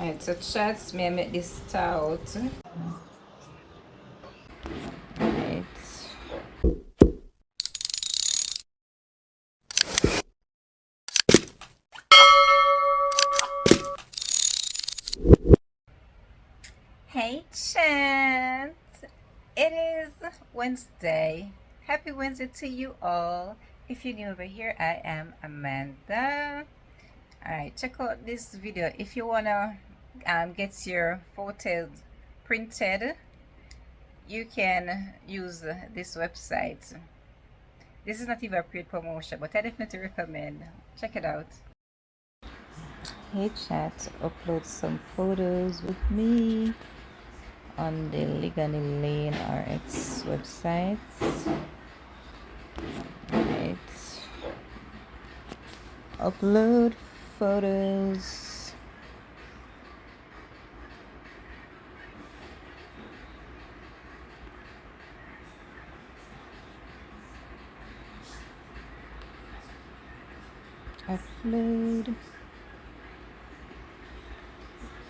Alright, so chats, may I make this stout. Alright. Hey chat! It is Wednesday. Happy Wednesday to you all. If you're new over here, I am Amanda. Alright, check out this video. If you wanna get your photos printed, you can use this website. This is not even a paid promotion, but I definitely recommend. Check it out. Hey chat, upload some photos with me on the Legally Lane RX website. Right. Upload photos. Upload.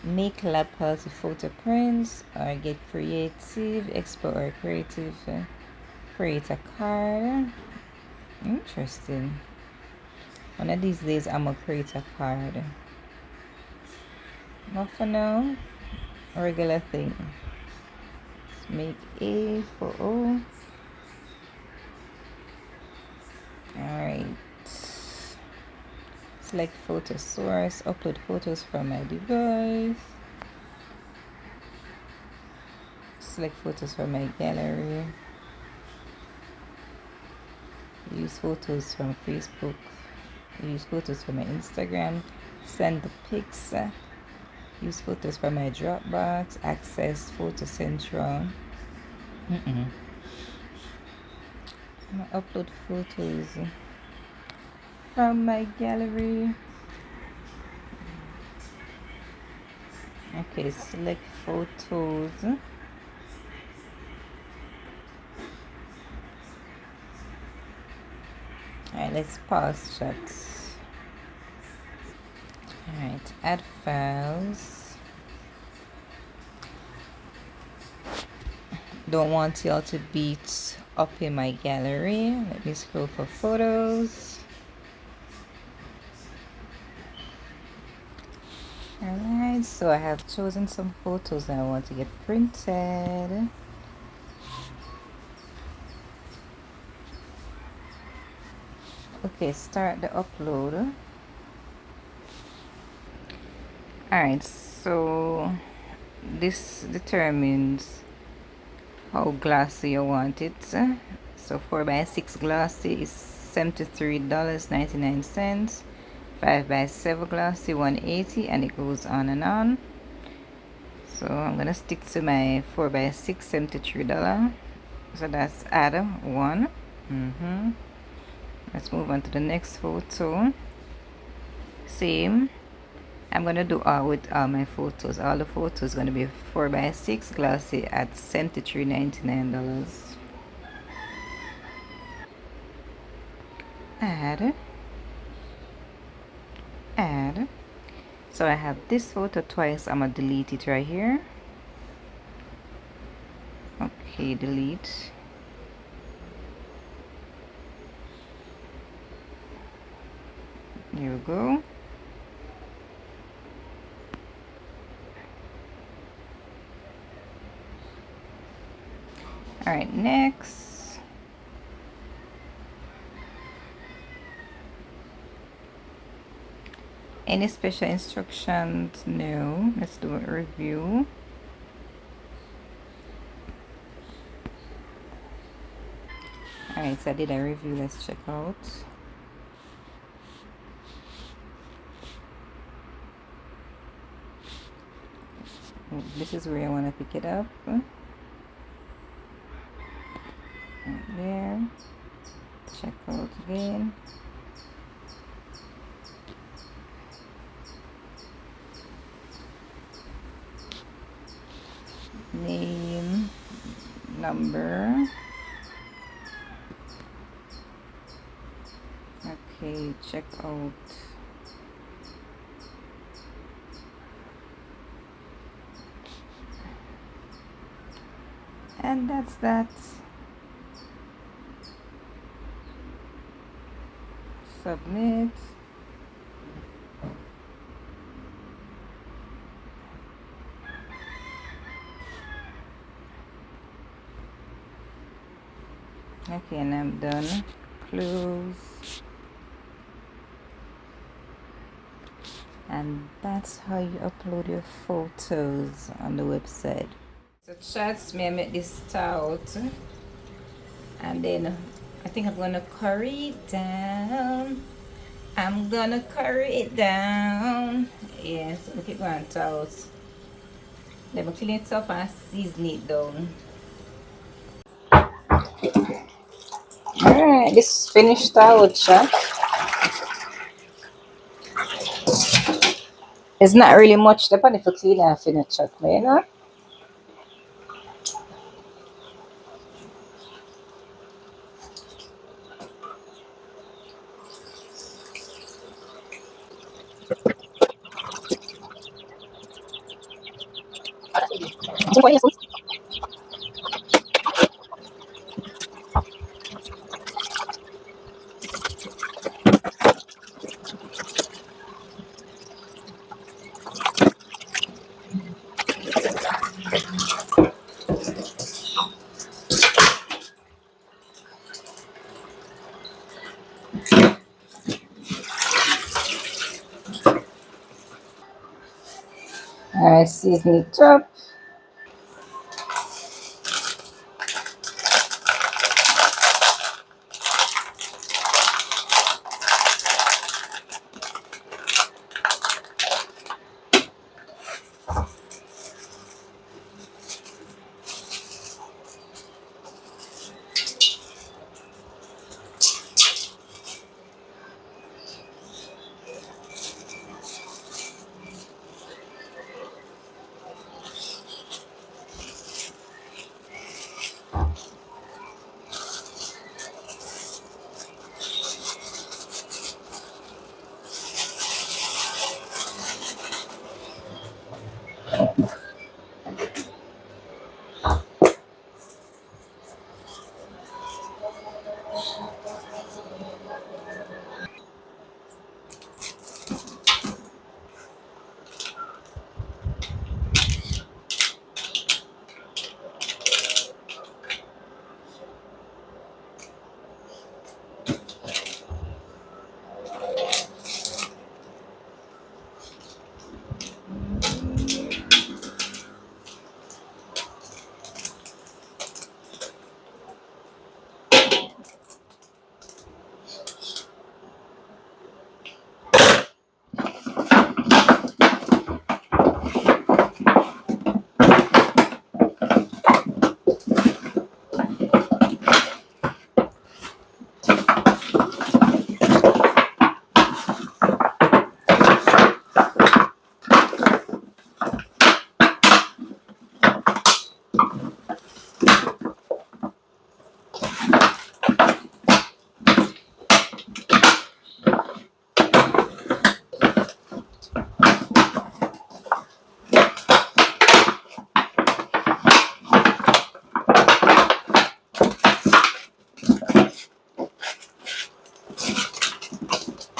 Make lab quality photo prints or get creative, export or creative, create a card. Interesting. One of these days I'm gonna create a card. Not for now, a regular thing. Let's make a photo. Alright. Select photo source, upload photos from my device. Select photos from my gallery. Use photos from Facebook. Use photos from my Instagram. Send the pics. Use photos from my Dropbox. Access Photo Central. I'm gonna upload photos from my gallery. Okay, select photos. Alright, let's pause chat. Alright, add files. Don't want y'all to beat up in my gallery. Let me scroll for photos. Alright, so I have chosen some photos that I want to get printed. Okay, start the upload. Alright, so this determines how glossy you want it. So 4x6 glossy is $73.99. 5x7 glossy 180, and it goes on and on. So I'm gonna stick to my 4x6 $73. So that's add one. Let's move on to the next photo. Same. I'm gonna do all with all my photos. All the photos gonna be 4x6 glossy at $73.99. Add. So I have this photo twice. I'm gonna delete it right here. Okay, delete. Here we go. All right, next. Any special instructions? No. Let's do a review. All right, so I did a review. Let's check out. This is where I want to pick it up. Right there. Check out again. Name, number. Okay, check out. And that's that. Submit. Okay, and I'm done. Close. And that's how you upload your photos on the website. So chats me, I make this out, and then I think I'm gonna curry it down. I'm gonna curry it down. Yes, look it going out. Let me clean it up and season it down. Alright, this finished out, chat. It's not really much depending if you clean and finish chat, you know? Alright, season it up.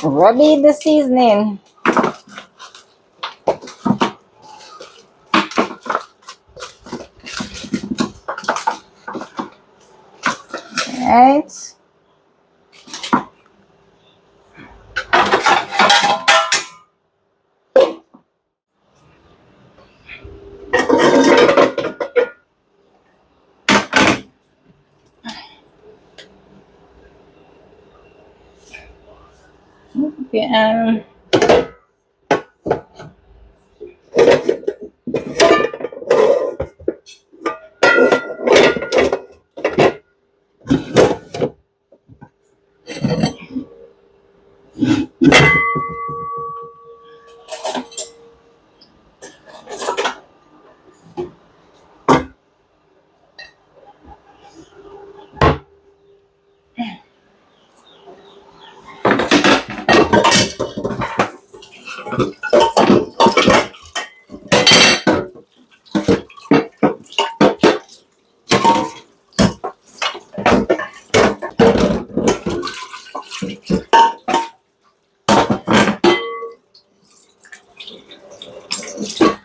Ready the seasoning. Right? Okay, So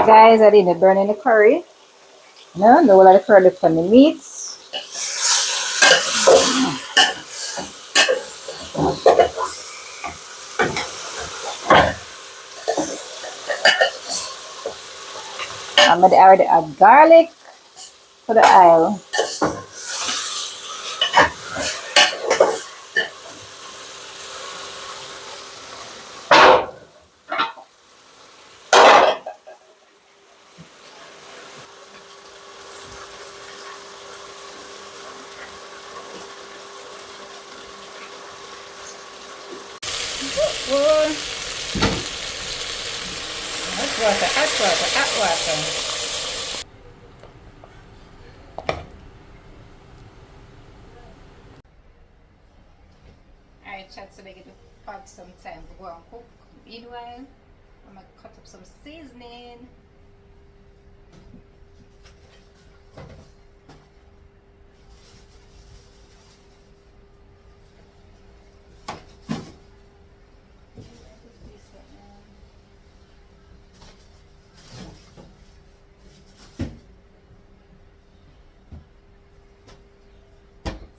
guys, I didn't burn in the curry. No, no, I fry left on the meats. I'm gonna already add garlic for the oil. Whoa. Hot water, hot water, hot water. Alright, chat, so they get to have some time to go and cook. Meanwhile, I'm gonna cut up some seasoning.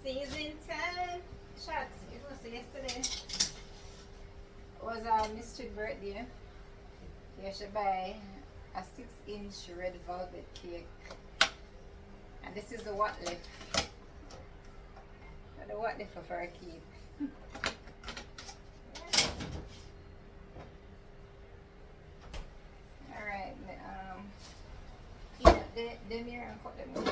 Season time. Shots, you know, so yesterday was Mr. birthday. You should buy a 6-inch red velvet cake. And this is the what left. The what left for our cake. Alright, them here and cut them up.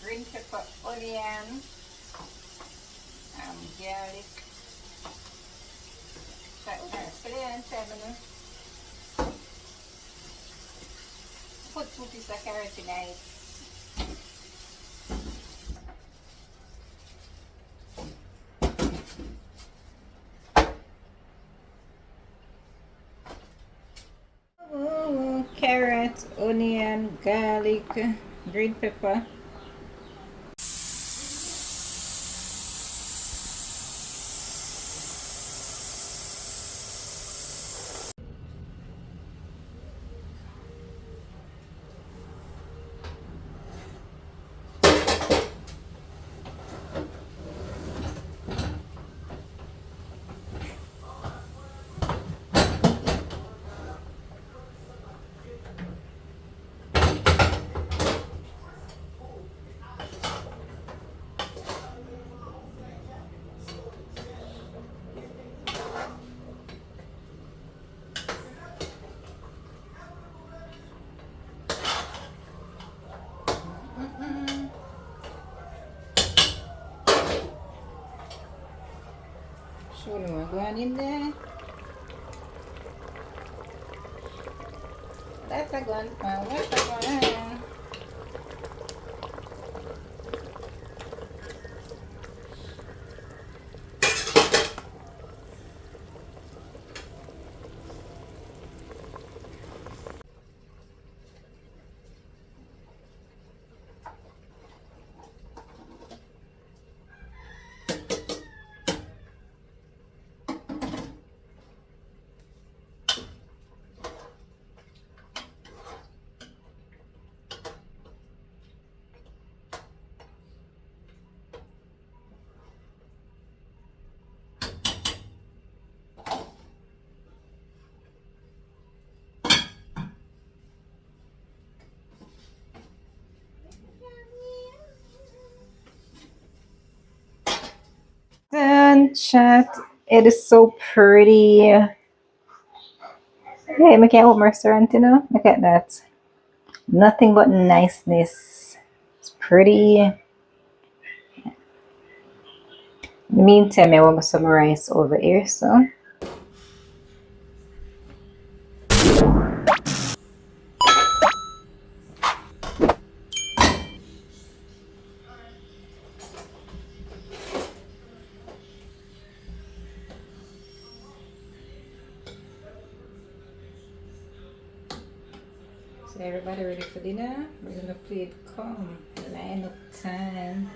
Green pepper, onion, garlic. Put 2 pieces of carrot in it. Carrot, onion, garlic, green pepper. Show them what's going in there. That's a gun. What's a gun? restaurant, chat. It is so pretty. Hey, I can't open restaurant, you know? Look at that. Nothing but niceness. It's pretty. In the meantime, I want to summarize over here, so. So everybody ready for dinner? We're gonna play it calm. Line up time.